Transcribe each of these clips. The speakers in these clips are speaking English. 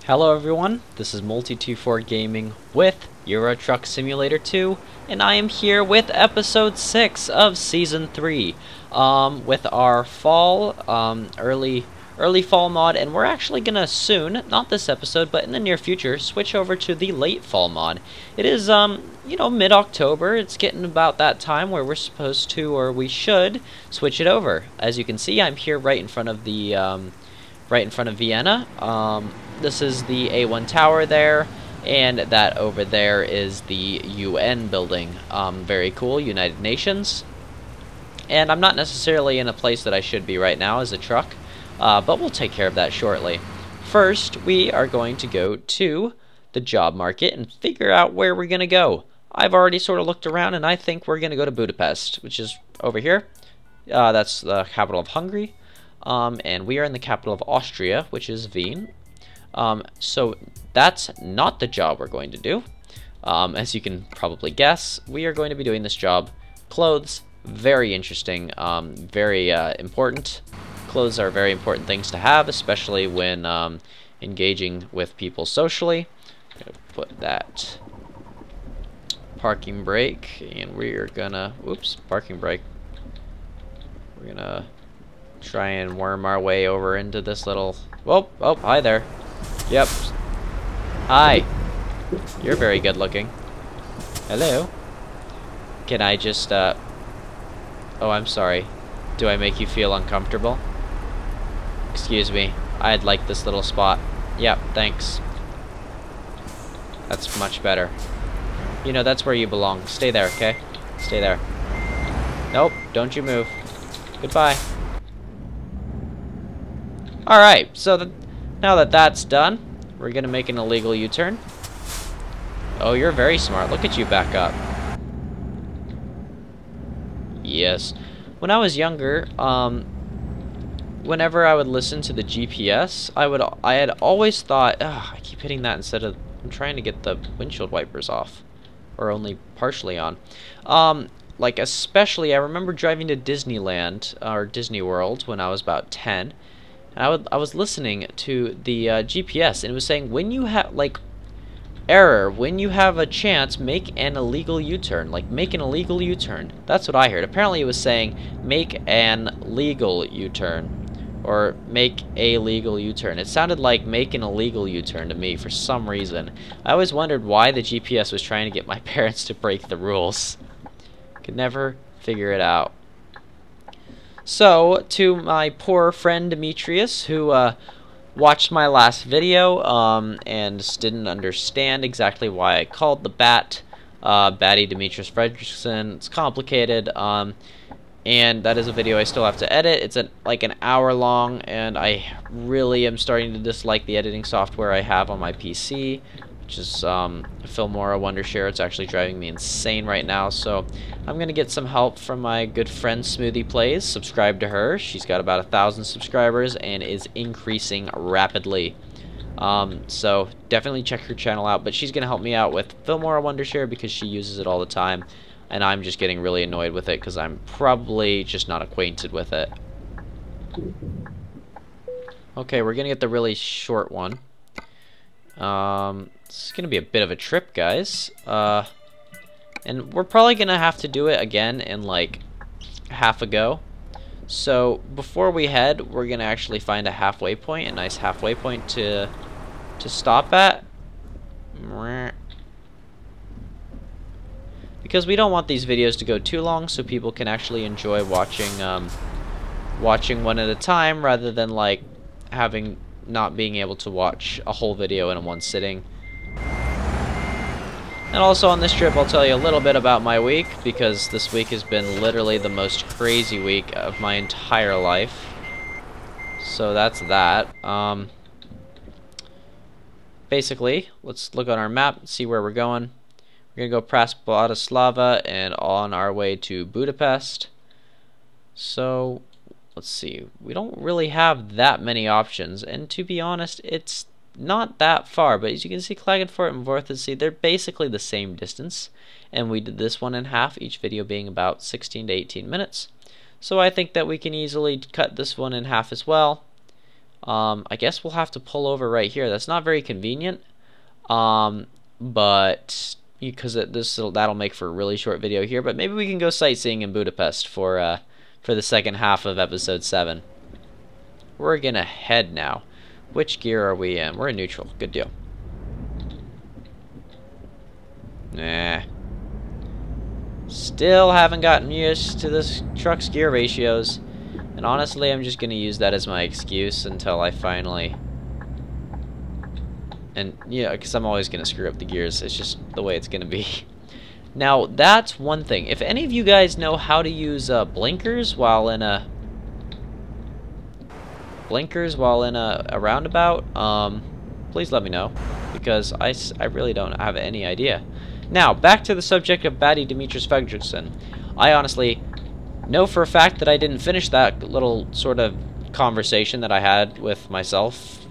Hello everyone, this is Multi24 Gaming with Euro Truck Simulator 2, and I am here with episode 6 of season 3, with our fall, early fall mod, and we're actually gonna soon, not this episode, but in the near future, switch over to the late fall mod. It is, mid-October. It's getting about that time where we're supposed to, or we should, switch it over. As you can see, I'm here right in front of the, Vienna. This is the A1 tower there, and that over there is the UN building. Very cool, United Nations. And I'm not necessarily in a place that I should be right now as a truck, but we'll take care of that shortly. First, we are going to go to the job market and figure out where we're going to go. I've already sort of looked around, and I think we're going to go to Budapest, which is over here. That's the capital of Hungary. And we are in the capital of Austria, which is Wien. So that's not the job we're going to do. As you can probably guess, we are going to be doing this job. Clothes, very interesting, very important. Clothes are very important things to have, especially when engaging with people socially. I'm gonna put that parking brake, and we're gonna, whoops, parking brake. We're gonna try and worm our way over into this little, oh, hi there. Yep. Hi. You're very good looking. Hello. Can I just, oh, I'm sorry. Do I make you feel uncomfortable? Excuse me. I'd like this little spot. Yep, thanks. That's much better. You know, that's where you belong. Stay there, okay? Stay there. Nope, don't you move. Goodbye. Alright, so now that that's done, we're going to make an illegal U-turn. Oh, you're very smart. Look at you back up. Yes. When I was younger, whenever I would listen to the GPS, I had always thought, I keep hitting that instead of, I'm trying to get the windshield wipers off. Or only partially on. Like, especially, I remember driving to Disneyland, or Disney World, when I was about 10. And I was listening to the GPS, and it was saying, when you have, like, error, when you have a chance, make an illegal U-turn. Like, make an illegal U-turn. That's what I heard. Apparently it was saying, make an legal U-turn. Or make a legal U-turn. It sounded like make an illegal U-turn to me for some reason. I always wondered why the GPS was trying to get my parents to break the rules. Could never figure it out. So, to my poor friend Demetrius, who watched my last video and didn't understand exactly why I called the bat Batty Demetrius Fredrickson. It's complicated, and that is a video I still have to edit. It's like an hour long, and I really am starting to dislike the editing software I have on my PC, which is Filmora Wondershare. It's actually driving me insane right now, so I'm going to get some help from my good friend Smoothie Plays. Subscribe to her. She's got about 1,000 subscribers and is increasing rapidly. So definitely check her channel out, but she's going to help me out with Filmora Wondershare because she uses it all the time, and I'm just getting really annoyed with it because I'm probably just not acquainted with it. Okay, we're going to get the really short one. It's going to be a bit of a trip, guys. And we're probably going to have to do it again in like half a go. So before we head, we're going to actually find a halfway point, a nice halfway point to stop at. Because we don't want these videos to go too long, so people can actually enjoy watching watching one at a time rather than like not being able to watch a whole video in one sitting. And also on this trip, I'll tell you a little bit about my week, because this week has been literally the most crazy week of my entire life. So that's that. Basically, let's look on our map and see where we're going. We're going to go past Bratislava and on our way to Budapest. So, let's see. We don't really have that many options, and to be honest, it's not that far, but as you can see, Klagenfurt and Vorthensee, they're basically the same distance, and we did this one in half, each video being about 16 to 18 minutes. So I think that we can easily cut this one in half as well. I guess we'll have to pull over right here. That's not very convenient, but because that'll make for a really short video here. But maybe we can go sightseeing in Budapest for the second half of episode 7. We're gonna head now. Which gear are we in? We're in neutral. Good deal. Nah. Still haven't gotten used to this truck's gear ratios. And honestly, I'm just going to use that as my excuse until I finally... And, yeah, because I'm always going to screw up the gears. It's just the way it's going to be. Now, that's one thing. If any of you guys know how to use blinkers while in a... roundabout, please let me know. Because I really don't have any idea. Now, back to the subject of Batty Demetrius Fredriksson. I honestly... know for a fact that I didn't finish that little sort of conversation that I had with myself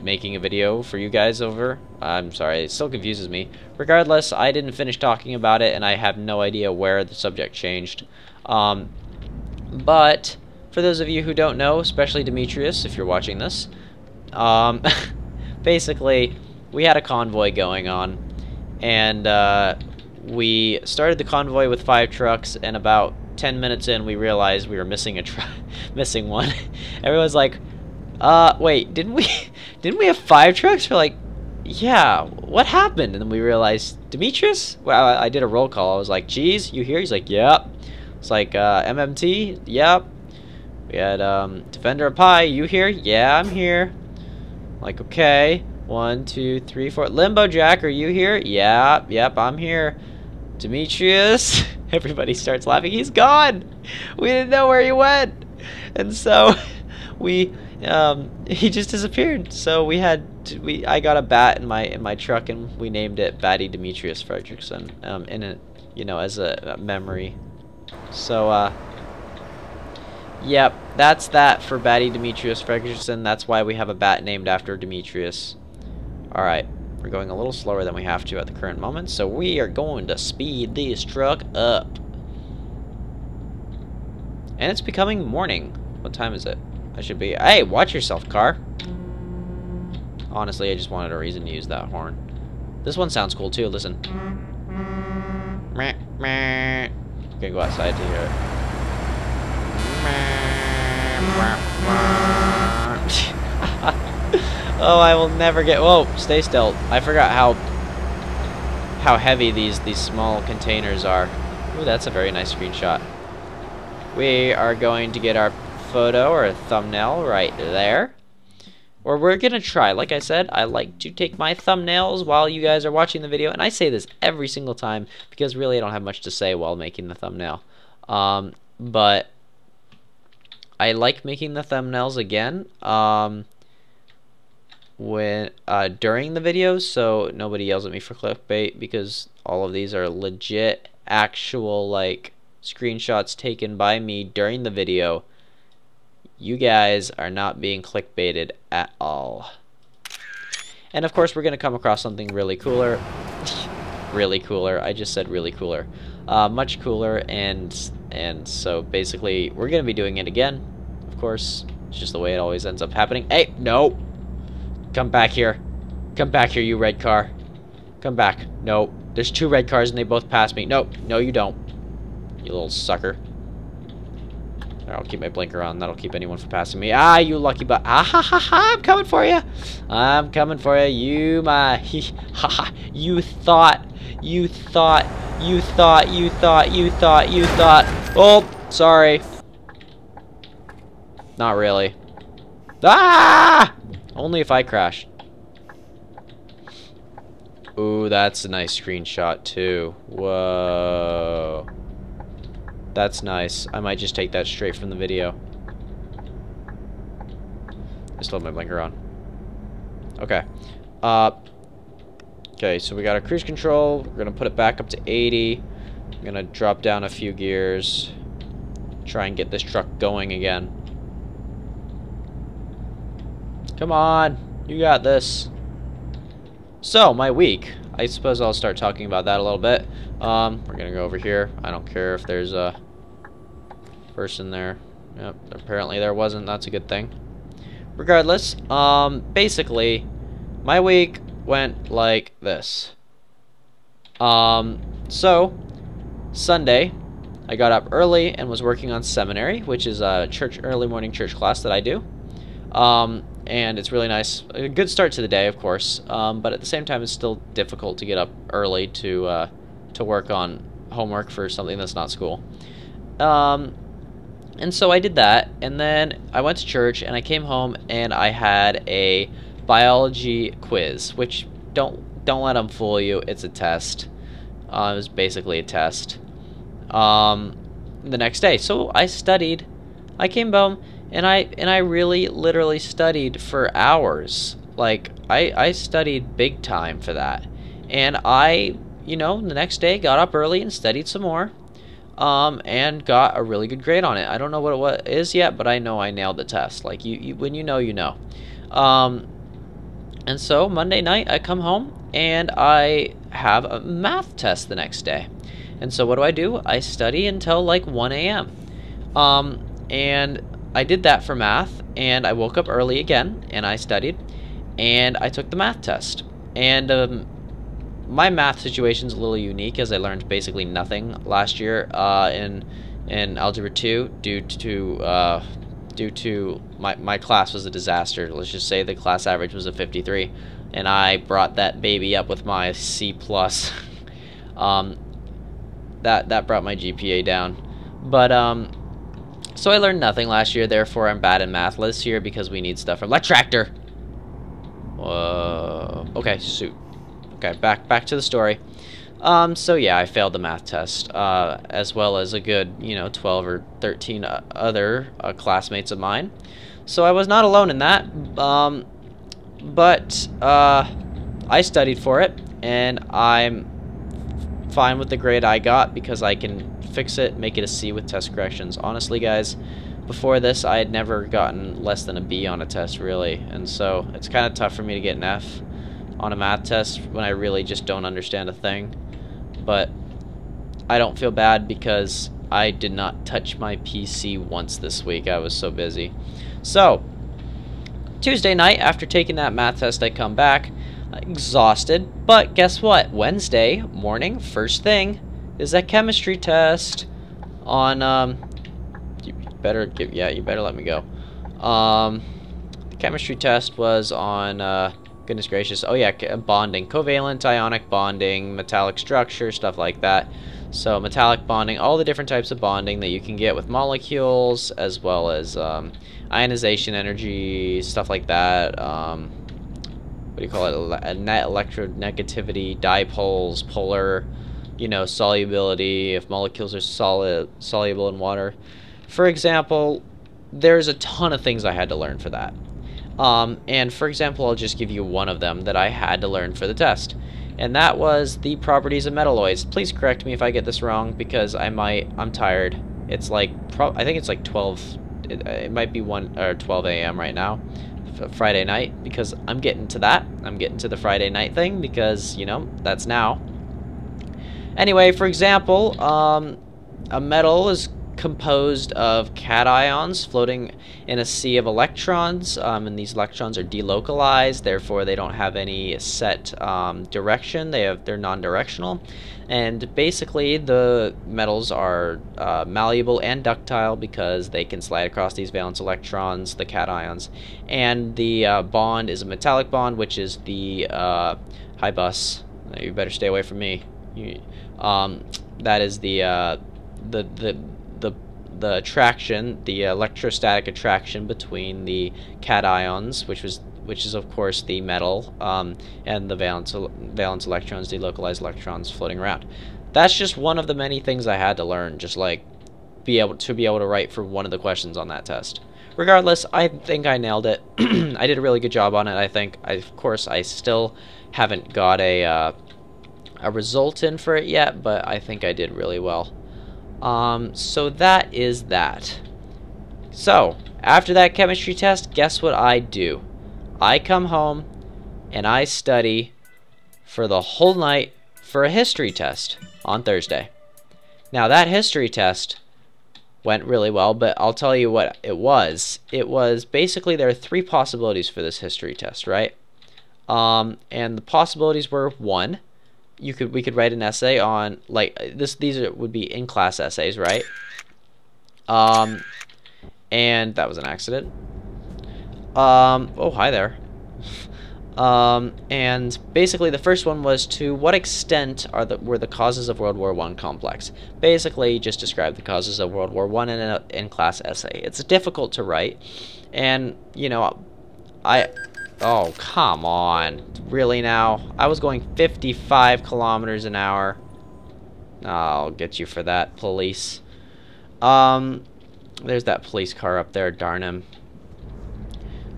making a video for you guys over. I'm sorry, it still confuses me. Regardless, I didn't finish talking about it, and I have no idea where the subject changed. But for those of you who don't know, especially Demetrius, if you're watching this, basically, we had a convoy going on, and we started the convoy with 5 trucks, and about 10 minutes in, we realized we were missing missing one. Everyone's like, wait, didn't we have 5 trucks? We're like, yeah, what happened? And then we realized, Demetrius? Well, I did a roll call. I was like, geez, you here? He's like, yep. It's like, MMT? Yep. We had, Defender of Pi, you here? Yeah, I'm here. Like, okay. 1, 2, 3, 4. Limbo Jack, are you here? Yeah, yep, I'm here. Demetrius? Everybody starts laughing. He's gone. We didn't know where he went, and so he just disappeared. So I got a bat in my truck, and we named it Batty Demetrius Fredriksson, in it, as a memory. So yep, that's that for Batty Demetrius Fredriksson. That's why we have a bat named after Demetrius. All right. We're going a little slower than we have to at the current moment, so we are going to speed this truck up. And it's becoming morning. What time is it? I should be... Hey, watch yourself, car. Honestly, I just wanted a reason to use that horn. This one sounds cool, too. Listen. Meh, meh. I'm gonna go outside to hear it. Oh, I will never get... Whoa, stay still. I forgot how heavy these small containers are. Ooh, that's a very nice screenshot. We are going to get our photo or a thumbnail right there. Or we're going to try. Like I said, I like to take my thumbnails while you guys are watching the video. And I say this every single time because really I don't have much to say while making the thumbnail. But I like making the thumbnails again. During the videos, so nobody yells at me for clickbait, because all of these are legit, actual, like, screenshots taken by me during the video. You guys are not being clickbaited at all. And of course, we're gonna come across something really cooler. Really cooler. I just said really cooler. Much cooler, and so basically, we're gonna be doing it again. Of course, it's just the way it always ends up happening. Hey, no. Come back here. Come back here, you red car. Come back. No. There's 2 red cars and they both passed me. No. No, you don't. You little sucker. I'll keep my blinker on. That'll keep anyone from passing me. Ah, you lucky butt. Ah, ha, ha, ha. I'm coming for you. I'm coming for you. You, my... Ha, ha. You thought. You thought. You thought. You thought. You thought. You thought. Oh, sorry. Not really. Ah! Only if I crash. Ooh, that's a nice screenshot too. Whoa. That's nice. I might just take that straight from the video. I still have my blinker on. Okay. Okay, so we got our cruise control. We're gonna put it back up to 80. I'm gonna drop down a few gears. Try and get this truck going again. Come on, you got this. So, my week. I suppose I'll start talking about that a little bit. We're gonna go over here. I don't care if there's a person there. Yep, apparently there wasn't. That's a good thing. regardless, basically, my week went like this. So, Sunday, I got up early and was working on seminary, which is a early morning church class that I do. And it's really nice. A good start to the day, of course, but at the same time, it's still difficult to get up early to work on homework for something that's not school. And so I did that, and then I went to church, and I came home, and I had a biology quiz, which don't let them fool you. It's a test. It was basically a test. The next day, so I studied. I came home, and I really literally studied for hours. Like I studied big time for that, and I, the next day got up early and studied some more. And got a really good grade on it. I don't know what it is yet, but I know I nailed the test. Like, when you know, you know. And so, Monday night, I come home, and I have a math test the next day. And so, what do? I study until, like, 1 a.m. And I did that for math, and I woke up early again, and I studied, and I took the math test. And, my math situation's a little unique, as I learned basically nothing last year in Algebra 2 due to my class was a disaster. Let's just say the class average was a 53, and I brought that baby up with my C+. That brought my GPA down. But so I learned nothing last year, therefore I'm bad in math this year because we need stuff from tractor. Okay, shoot. Okay, back to the story. So yeah, I failed the math test, as well as a good, 12 or 13 other classmates of mine. So I was not alone in that, but I studied for it, and I'm fine with the grade I got because I can fix it, make it a C with test corrections. Honestly, guys, before this, I had never gotten less than a B on a test, really, and so it's kind of tough for me to get an F on a math test when I really just don't understand a thing. But I don't feel bad because I did not touch my PC once this week. I was so busy. So Tuesday night, after taking that math test, I come back exhausted, but guess what? Wednesday morning, first thing is a chemistry test on you better let me go. The chemistry test was on goodness gracious. Oh yeah, bonding, covalent ionic bonding, metallic structure, stuff like that. So metallic bonding, all the different types of bonding that you can get with molecules, as well as ionization energy, stuff like that. What do you call it? A net electronegativity, dipoles, polar, solubility, if molecules are soluble in water. For example, there's a ton of things I had to learn for that. And for example, I'll just give you one of them that I had to learn for the test, and that was the properties of metalloids. Please correct me if I get this wrong, because I'm tired. It's like, I think it's like 12, it might be 1 or 12 a.m. right now, Friday night, because I'm getting to that. I'm getting to the Friday night thing, because, that's now. Anyway, for example, a metal is composed of cations floating in a sea of electrons, and these electrons are delocalized, therefore they don't have any set direction. They're non-directional, and basically the metals are malleable and ductile because they can slide across these valence electrons, the cations, and the bond is a metallic bond, which is the hi bus. You better stay away from me. That is the attraction, the electrostatic attraction between the cations, which is of course the metal, and the valence electrons, delocalized electrons floating around. That's just one of the many things I had to learn, just like be able to write for one of the questions on that test. Regardless, I think I nailed it. I did a really good job on it. I think. Of course, I still haven't got a result in for it yet, but I think I did really well. So that is that. So, after that chemistry test, guess what I do? I come home and I study for the whole night for a history test on Thursday. Now, that history test went really well, but I'll tell you what it was. It was basically there are three possibilities for this history test, right? And the possibilities were: one, we could write an essay on like this. Would be in-class essays, right? And that was an accident. Oh, hi there. And basically the first one was, to what extent were the causes of World War I complex? Basically, just describe the causes of World War I in an in-class essay. It's difficult to write, and you know, oh, come on, really now? I was going 55 kilometers an hour. I'll get you for that, police. There's that police car up there, darn him.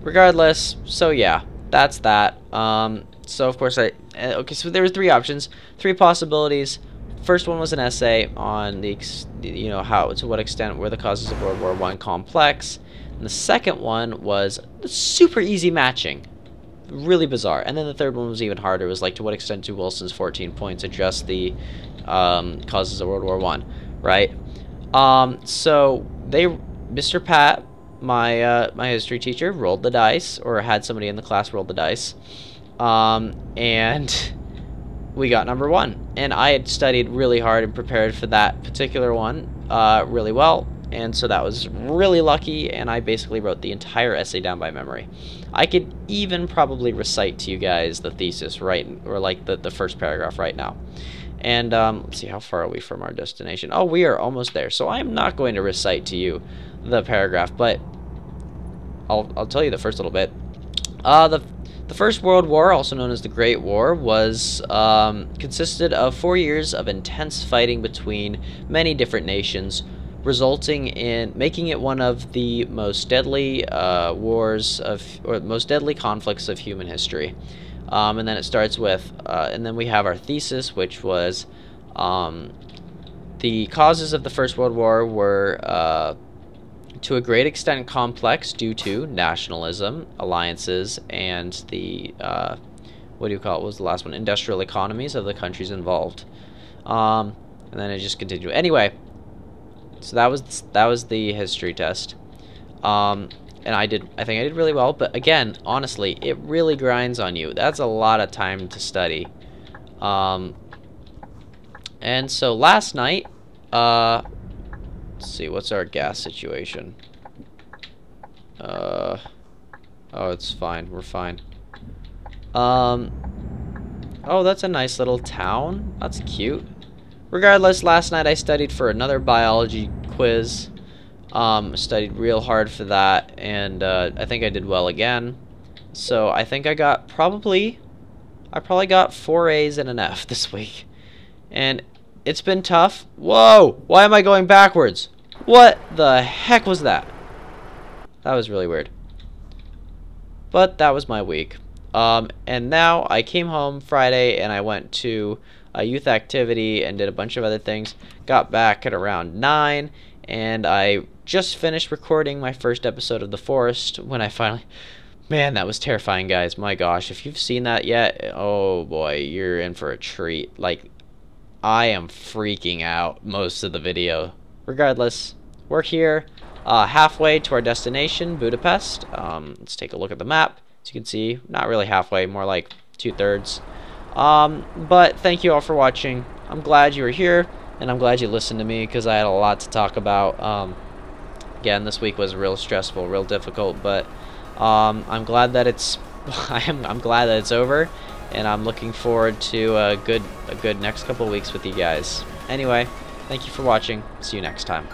Regardless, so yeah, that's that. So of course okay, so there was three options, three possibilities. First one was an essay on the, you know, to what extent were the causes of World War I complex. And the second one was super easy matching, really bizarre. And then the third one was even harder. It was like, to what extent do Wilson's 14 points address the causes of World War I, right? So Mr. Pat, my history teacher, rolled the dice, or had somebody in the class roll the dice, and we got number one. And I had studied really hard and prepared for that particular one really well, and so that was really lucky, and I basically wrote the entire essay down by memory. I could even probably recite to you guys the thesis, right, or like the first paragraph right now. And let's see, how far are we from our destination? Oh, we are almost there, so I'm not going to recite to you the paragraph, but I'll tell you the first little bit. The First World War, also known as the Great War, was consisted of 4 years of intense fighting between many different nations, resulting in making it one of the most deadly most deadly conflicts of human history. And then it starts with, and then we have our thesis, which was the causes of the First World War were to a great extent complex due to nationalism, alliances, and the what do you call it? What was the last one? Industrial economies of the countries involved. And then it just continued. Anyway, so that was the history test. And I think I did really well, but again, honestly, it really grinds on you. That's a lot of time to study. And so last night, let's see, what's our gas situation? Oh, it's fine. We're fine. Oh, that's a nice little town. That's cute. Regardless, last night I studied for another biology quiz. Studied real hard for that, and I think I did well again. So I think I probably got 4 A's and an F this week. And it's been tough. Whoa! Why am I going backwards? What the heck was that? That was really weird. But that was my week. And now I came home Friday and I went to a youth activity and did a bunch of other things. Got back at around 9, and I just finished recording my first episode of The Forest when I finally... Man, that was terrifying, guys. My gosh, if you've seen that yet, oh boy, you're in for a treat. Like, I am freaking out most of the video. Regardless, we're here, halfway to our destination, Budapest. Let's take a look at the map. As you can see, not really halfway, more like 2/3. But thank you all for watching. I'm glad you were here, and I'm glad you listened to me, because I had a lot to talk about. Again, this week was real stressful, real difficult, but I'm glad that it's I'm glad that it's over, and I'm looking forward to a good next couple of weeks with you guys. Anyway, thank you for watching. See you next time.